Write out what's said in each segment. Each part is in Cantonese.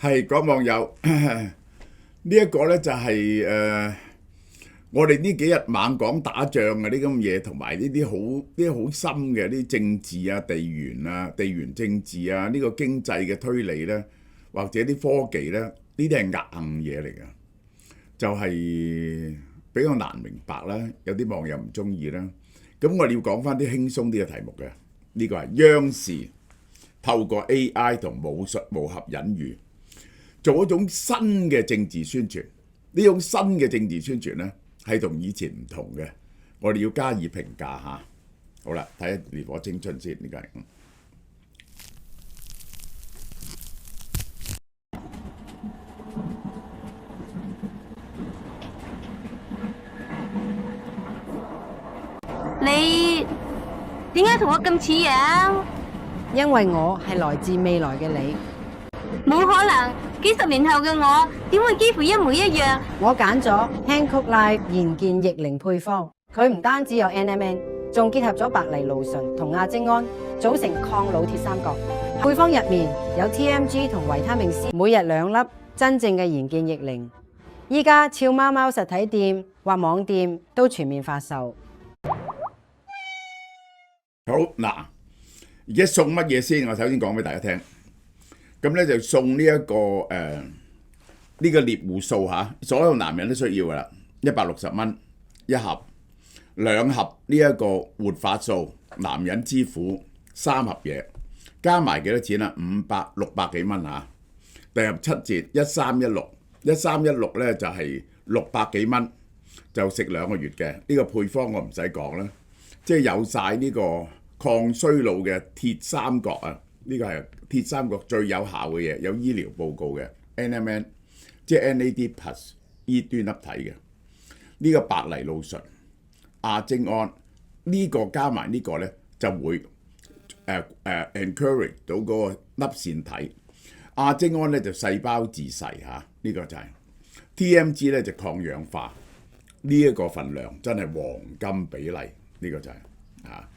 係講網友呢一個呢，就係我哋呢幾日猛講打仗啊啲咁嘅嘢，同埋呢啲好深嘅啲政治啊、地緣政治啊、呢個經濟嘅推理呢，或者啲科技呢，呢啲係硬嘢嚟㗎，就係比較難明白啦。有啲網友唔中意啦，咁我哋要講翻啲輕鬆啲嘅題目嘅。呢個係央視透過 AI 同武術武俠隱喻，做一種新嘅政治宣傳。呢種新嘅政治宣傳呢，係同以前唔同嘅，我哋要加以評價下。好啦，睇下《烈火青春》先，呢個係。你點解同我咁似樣？因為我係來自未來嘅你，冇可能，幾十年後嘅我點會幾乎一模一樣？我揀咗 Hankook Life 賢健逆齡配方，佢唔單止有 NMN， 仲結合咗白藜蘆醇同亞精胺，組成抗老鐵三角。配方入面有 TMG 同維他命 C， 每日2粒，真正嘅賢健逆齡。依家俏貓貓實體店或網店都全面發售。好嗱，而家送乜嘢先？我首先講俾大家聽。咁咧就送呢一個呢個獵戶素嚇，所有男人都需要噶啦，160蚊一盒，2盒呢一個活髮素，男人之苦，3盒嘢，加埋幾多錢啊？600幾蚊嚇，訂入7折1316咧就係600幾蚊，就食2個月嘅。呢個配方我唔使講啦，即係有晒呢個抗衰老嘅鐵三角啊！呢個係鐵三角最有效嘅嘢，有醫療報告嘅 NMN， 即係 NAD Plus 依端粒體嘅。呢個白藜蘆醇、亞精胺呢個加埋呢個咧就會encourage 到嗰個粒線體。亞精胺咧就細胞自噬嚇，呢個就係 TMG 咧就抗氧化。呢一個份量真係黃金比例，呢個就係啊。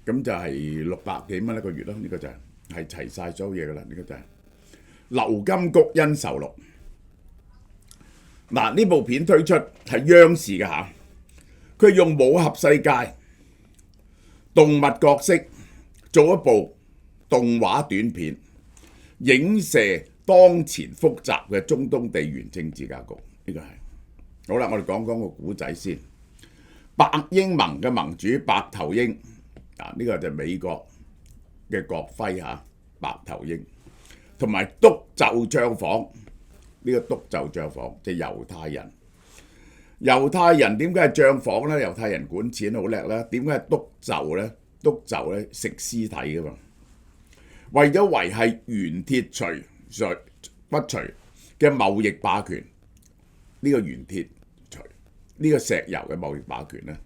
咁就係600幾蚊一個月咯，呢個就係齊晒所有嘢噶啦，呢個就係流金菊恩仇錄。嗱，呢部片推出係央視嘅嚇，佢用武俠世界動物角色做一部動畫短片，影射當前複雜嘅中東地緣政治格局。呢個係好啦，我哋講講個古仔先。白英盟嘅盟主白頭鷹。呢個就係美國嘅國徽嚇，白頭鷹，同埋督袖帳房。呢個督袖帳房即係猶太人。猶太人點解係帳房咧？猶太人管錢好叻啦。點解係督袖咧？督袖咧食屍體噶嘛。為咗維係原鐵錘不除嘅貿易霸權，呢個原鐵錘呢個石油嘅貿易霸權咧，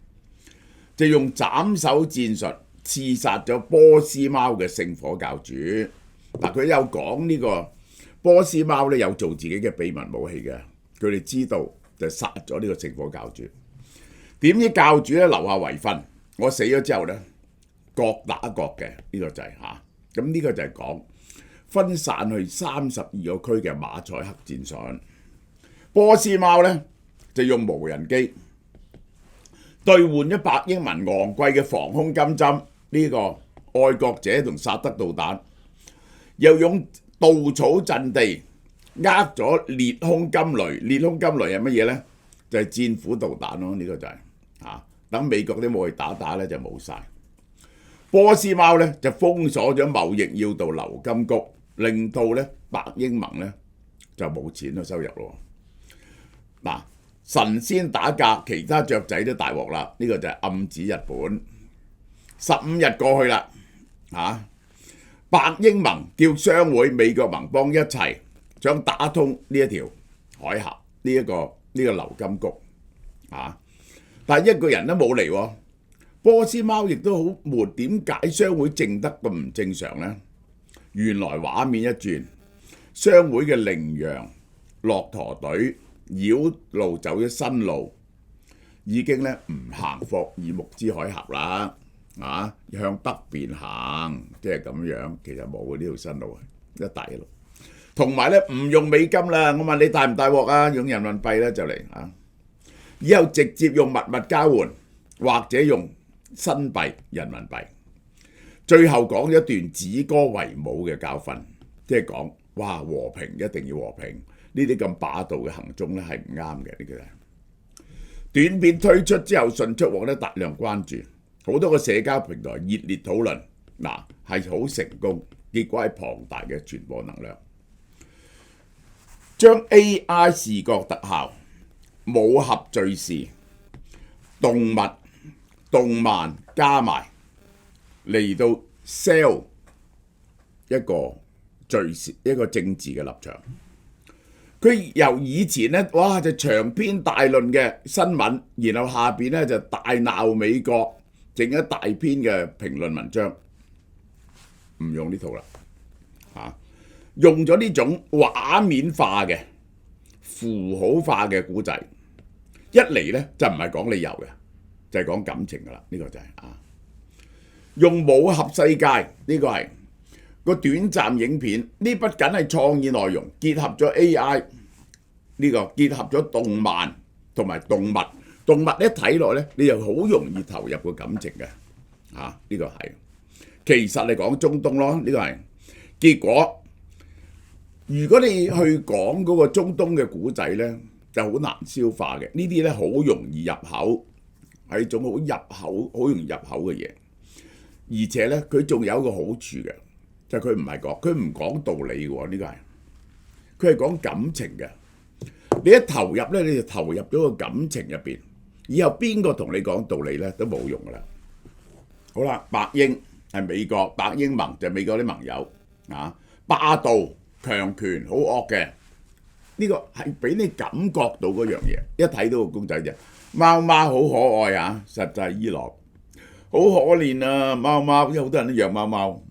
就用斬首戰術刺殺咗波斯貓嘅聖火教主。嗱，佢有講呢個波斯貓咧有做自己嘅秘密武器嘅，佢哋知道就殺咗呢個聖火教主。點知教主咧留下遺訓，我死咗之後咧各打各嘅，呢個就係嚇。咁呢個就係講分散去32個區嘅馬賽克戰術。波斯貓咧就用無人機兌換咗白英盟昂貴嘅防空金針，呢個愛國者同薩德導彈，又用稻草陣地呃咗烈空金雷。烈空金雷係乜嘢呢？就係戰斧導彈咯。呢個就係等美國啲武器打咧就冇晒。波斯貓咧就封鎖咗貿易要道流金菊，令到咧白英盟咧就冇錢嘅收入咯。嗱，神仙打架，其他雀仔都大鑊啦。呢個就係暗指日本。15日過去啦，白英盟叫商會、美國盟邦一齊想打通呢一條海峽，呢個流金菊但係一個人都冇嚟喎。波斯貓亦都好悶，點解商會靜得咁唔正常呢？原來畫面一轉，商會嘅羚羊、駱駝隊繞路走咗新路，已經咧唔行霍爾木茲海峽啦，向北邊行，即係咁樣。其實冇呢條新路，一帶一路。同埋咧唔用美金啦，我問你大唔大鑊啊？用人民幣咧就嚟啊！以後直接用物物交換，或者用新幣人民幣。最後講咗一段止戈為武嘅教訓，即係講哇和平一定要和平，呢啲咁霸道嘅行蹤咧係唔啱嘅。呢個短片推出之後，迅速獲得大量關注，好多個社交平台熱烈討論，嗱係好成功，結果係龐大嘅傳播能量。將 AI 視覺特效、武俠敘事、動物、動漫加埋嚟到 sell 一個敘事、一個政治嘅立場。佢由以前咧，哇就長篇大論嘅新聞，然後下邊咧就大鬧美國，整一大篇嘅評論文章，唔用呢套啦，用咗呢種畫面化嘅符號化嘅古仔，一嚟咧就唔係講理由嘅，就係講感情噶啦，呢個就係用武俠世界呢個係個短暫影片，呢不僅係創意內容，結合咗 AI 呢個，結合咗動漫同埋動物，動物一睇落咧，你就好容易投入個感情嘅，呢個係其實你講中東咯，呢個係結果。如果你去講嗰個中東嘅古仔咧，就好難消化嘅。呢啲咧好容易入口，係一種好容易入口嘅嘢。而且咧，佢仲有一個好處嘅，就係佢唔講道理嘅喎。呢個係佢係講感情嘅。你一投入咧，你就投入咗個感情入邊。以後邊個同你講道理咧，都冇用噶啦。好啦，白鷹係美國，白鷹盟就係美國啲盟友霸道。強權好惡嘅，呢個係俾你感覺到嗰樣嘢，一睇到個公仔啫。貓貓好可愛啊，實際伊朗好可憐啊，貓貓，因為好多人都養貓貓，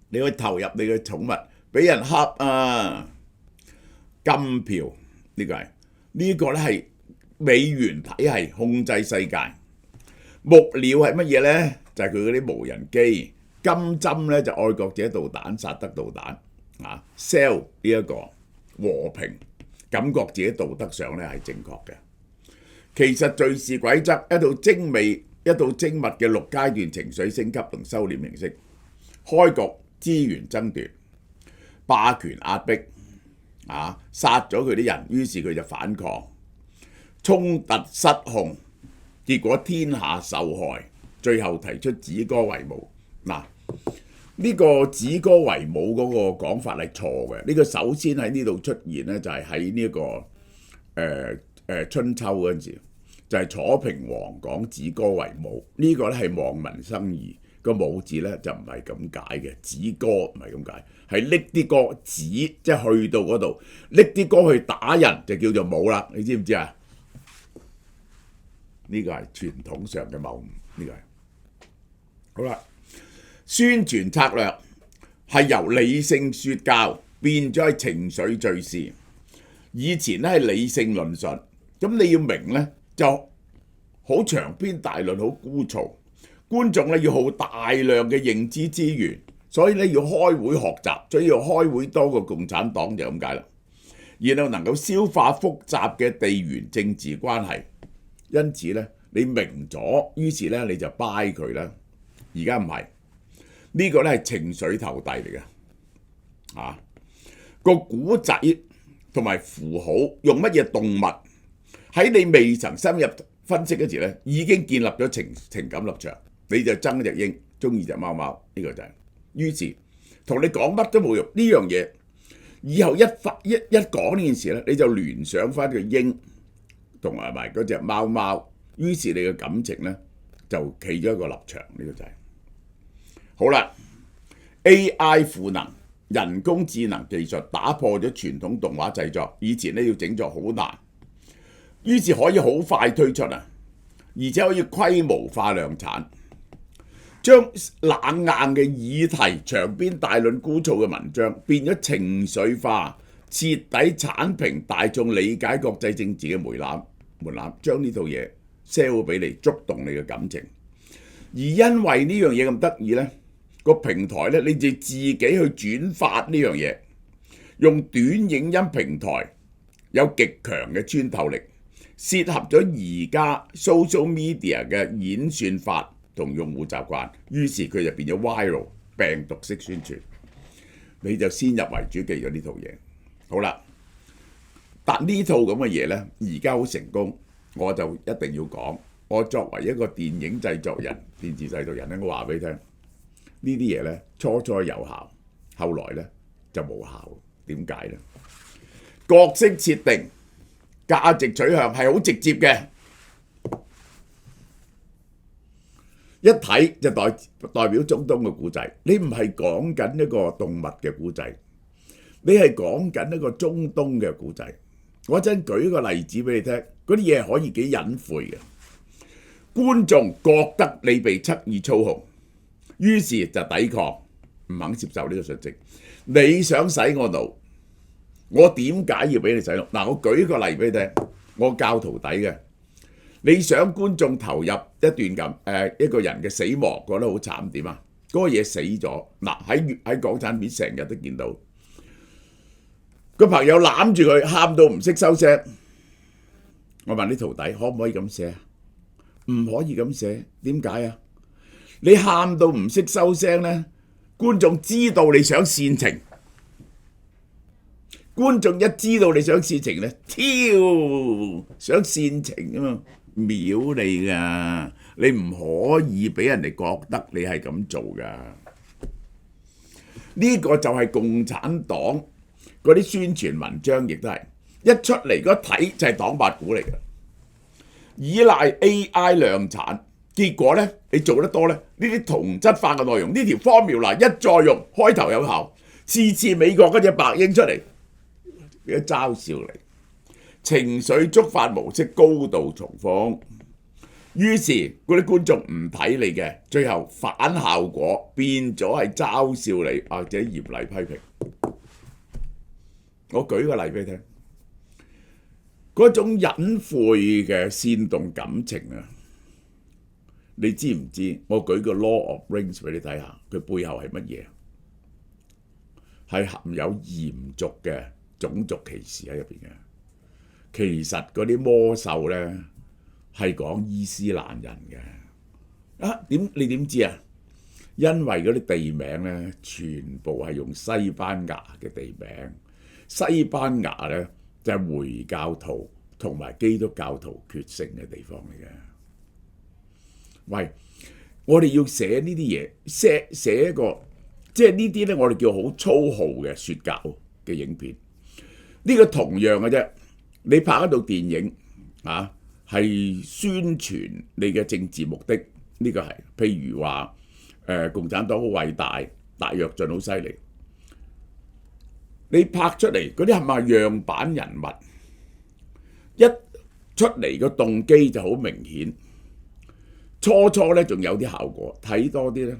你可以投入你嘅寵物，俾人恰啊，金票呢個係呢個咧係美元體系控制世界，木鳥係乜嘢咧？就係佢嗰啲無人機，金針咧就愛國者導彈、薩德導彈。sell 呢一個和平，感覺自己道德上咧係正確嘅。其實敘事軌則一道精密嘅6階段情緒升級同收斂形式。開局資源爭奪、霸權壓迫，殺咗佢啲人，於是佢就反抗，衝突失控，結果天下受害，最後提出止戈為武。呢個止戈為武嗰個講法係錯嘅。呢個首先喺呢度出現咧，就係喺呢個春秋嗰陣時，就係楚平王講止戈為武。呢個咧係望文生義，個武字咧就唔係咁解嘅。止戈唔係咁解，係拎啲戈止，即係去到嗰度拎啲戈去打人就叫做武啦。你知唔知啊？呢個係傳統上嘅謬誤。呢個係好啦。宣傳策略係由理性說教變咗係情緒敘事。以前咧係理性論述，咁你要明咧就好長篇大論，好枯燥。觀眾咧要耗大量嘅認知資源，所以咧要開會學習，所以要開會多過共產黨就咁解啦。然後能夠消化複雜嘅地緣政治關係，因此咧你明咗，於是咧你就 buy 佢啦。而家唔係。呢個咧係情緒投遞嚟嘅，個古仔同埋符號用乜嘢動物喺你未曾深入分析嗰時咧，已經建立咗情感立場，你就憎隻鷹，中意隻貓貓，呢個就係。於是同你講乜都冇用，呢樣嘢以後一講呢件事咧，你就聯想翻個鷹同埋嗰隻貓貓，於是你嘅感情咧就企咗一個立場，呢個就係。好啦 ，AI 賦能人工智能技術打破咗傳統動畫製作，以前咧要整作好難，於是可以好快推出啊，而且可以規模化量產，將冷硬嘅議題、長篇大論、枯燥嘅文章變咗情緒化，徹底剷平大眾理解國際政治嘅門檻，將呢套嘢 sell 俾你，觸動你嘅感情。而因為呢樣嘢咁得意呢個平台呢，你就自己去轉發呢樣嘢，用短影音平台有極強嘅穿透力，適合咗而家 social media 嘅演算法同用戶習慣，於是佢就變咗 viral 病毒式宣傳，你就先入為主記咗呢套嘢。好啦，但呢套咁嘅嘢呢，而家好成功，我就一定要講。我作為一個電影製作人、電視製作人咧，我話俾你聽，呢啲嘢呢，初有效，後來呢就冇效。點解呢？角色設定、價值取向係好直接嘅，一睇就代表中東嘅故仔。你唔係講緊一個動物嘅故仔，你係講緊一個中東嘅故仔。我一陣舉個例子俾你聽，嗰啲嘢係可以幾隱晦嘅。觀眾覺得你被刻意操控，於是就抵抗，唔肯接受呢個訊息。你想洗我腦，我點解要俾你洗腦？嗱，我舉個例俾你聽，我教徒弟嘅。你想觀眾投入一段一個人嘅死亡，覺得好慘點啊？嗰個嘢死咗，嗱喺港產片成日都見到，個朋友攬住佢，喊到唔識收聲。我問啲徒弟可唔可以咁寫？唔可以咁寫，點解啊？你喊到唔識收聲呢，觀眾知道你想煽情，觀眾一知道你想煽情呢，想煽情啊嘛，秒你噶，你唔可以俾人哋覺得你係咁做噶。呢個就係共產黨嗰啲宣傳文章，亦都係一出嚟嗰睇就係黨八股嚟嘅。依賴 AI 量產，結果呢，你做得多呢，呢啲同質化嘅內容，呢條 formula 一再用，開頭有效，次美國嗰隻白鷹出嚟，一嘲笑你，情緒觸發模式高度重複，於是嗰啲觀眾唔睇你嘅，最後反效果變咗係嘲笑你或者嚴厲批評。我舉個例俾你聽。嗰種隱晦嘅煽動感情啊，你知唔知？我舉個 Law of Rings 俾你睇下，佢背後係乜嘢？係含有嚴重嘅種族歧視喺入邊嘅。其實嗰啲魔獸呢係講伊斯蘭人嘅。啊，你點知啊？因為嗰啲地名呢，全部係用西班牙嘅地名。西班牙呢，就係回教徒同埋基督教徒決勝嘅地方嚟嘅。喂，我哋要寫呢啲嘢，寫一個，即係呢啲咧，我哋叫好粗豪嘅説教嘅影片。呢個同樣嘅啫，你拍一套電影啊，係宣傳你嘅政治目的，呢個係。譬如話共產黨好偉大，大躍進好犀利。你拍出嚟嗰啲係咪樣板人物？一出嚟個動機就好明顯，初咧仲有啲效果，睇多啲咧，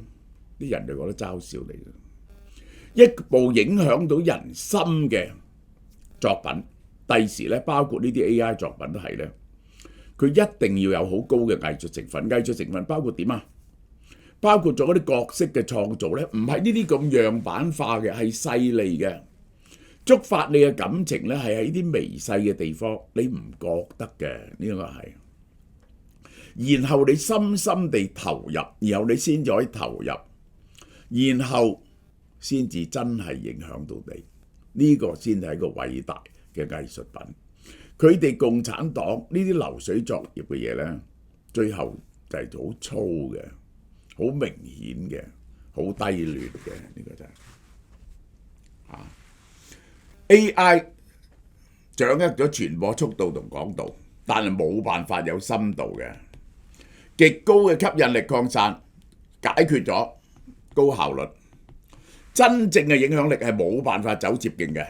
啲人就覺得嘲笑你。一部影響到人心嘅作品，第時咧包括呢啲 AI 作品都係咧，佢一定要有好高嘅藝術成分。藝術成分包括點啊？包括咗嗰啲角色嘅創造咧，唔係呢啲咁樣板化嘅，係細膩嘅。觸發你嘅感情咧，係喺啲微細嘅地方，你唔覺得嘅，呢個係。然後你深深地投入，然後你先至可以投入，然後先至真係影響到你。呢個先係一個偉大嘅藝術品。佢哋共產黨呢啲流水作業嘅嘢咧，最後就係好粗嘅、好明顯嘅、好低劣嘅，呢個就係。AI 掌握咗傳播速度同廣度，但係冇辦法有深度嘅。極高嘅吸引力擴散解決咗高效率，真正嘅影響力係冇辦法走捷徑嘅。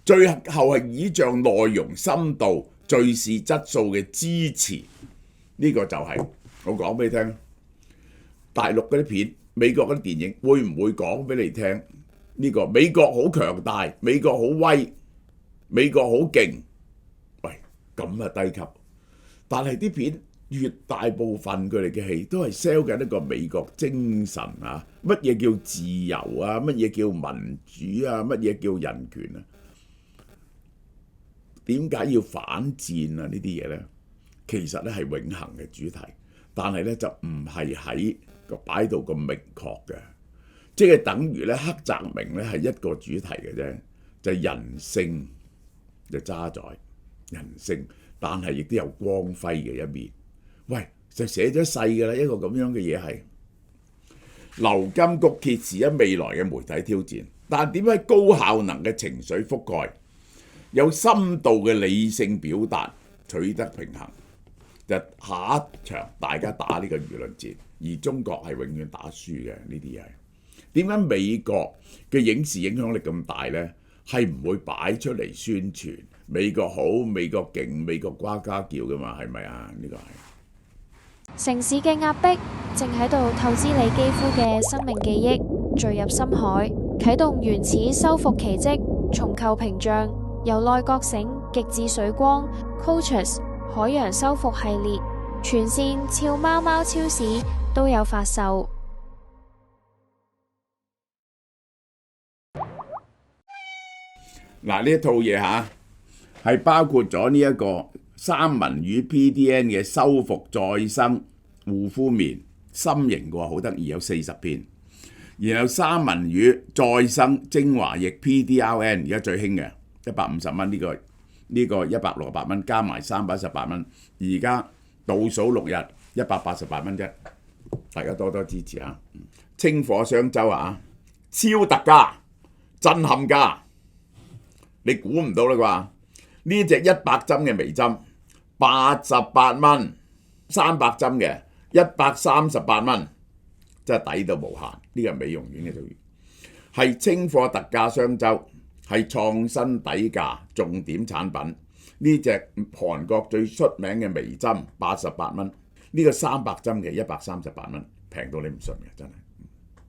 最後係倚仗內容深度、敘事質素嘅支持，呢個就係我講俾你聽。大陸嗰啲片、美國嗰啲電影會唔會講俾你聽？呢個美國好強大，美國好威，美國好勁，喂，咁啊低級。但係啲片絕大部分佢哋嘅戲都係 sell 緊一個美國精神啊，乜嘢叫自由啊，乜嘢叫民主啊，乜嘢叫人權啊？點解要反戰啊？呢啲嘢呢，其實咧係永恆嘅主題，但係咧就唔係喺個擺到咁明確嘅，即係等於咧黑澤明咧係一個主題嘅啫，就係人性就揸在人性，但係亦都有光輝嘅一面。喂，就寫咗世㗎啦，一個咁樣嘅嘢係劉金谷揭示咗未來嘅媒體挑戰，但點解高效能嘅情緒覆蓋，有深度嘅理性表達取得平衡，就下一場大家打呢個輿論戰，而中國係永遠打輸嘅。呢啲嘢點解美國嘅影視影響力咁大呢？係唔會擺出嚟宣傳美國好、美國勁、美國呱呱叫㗎嘛？係咪啊？呢個係城市嘅壓迫正喺度透支你肌膚嘅生命記憶，墜入深海，啟動原始修復奇蹟，重構屏障，由內覺醒極致水光 Coaches 海洋修復系列，全線俏貓貓超市都有發售。嗱，呢一套嘢嚇係包括咗呢一個三文魚 PDN 嘅修復再生護膚棉，心形嘅喎，好得意，有40片。然後三文魚再生精華液 PDRN， 而家最興嘅150蚊，呢個168蚊，加埋318蚊，而家倒數6日188蚊啫，大家多多支持啊！清火雙周啊，超特價，震撼價，你估唔到啦啩？呢隻100針嘅微針88蚊，300針嘅138蚊，真係抵到無限。呢個係美容院嘅造型，係清貨特價雙周，係創新底價重點產品。呢隻韓國最出名嘅微針88蚊，呢個300針嘅138蚊，平到你唔信嘅真係。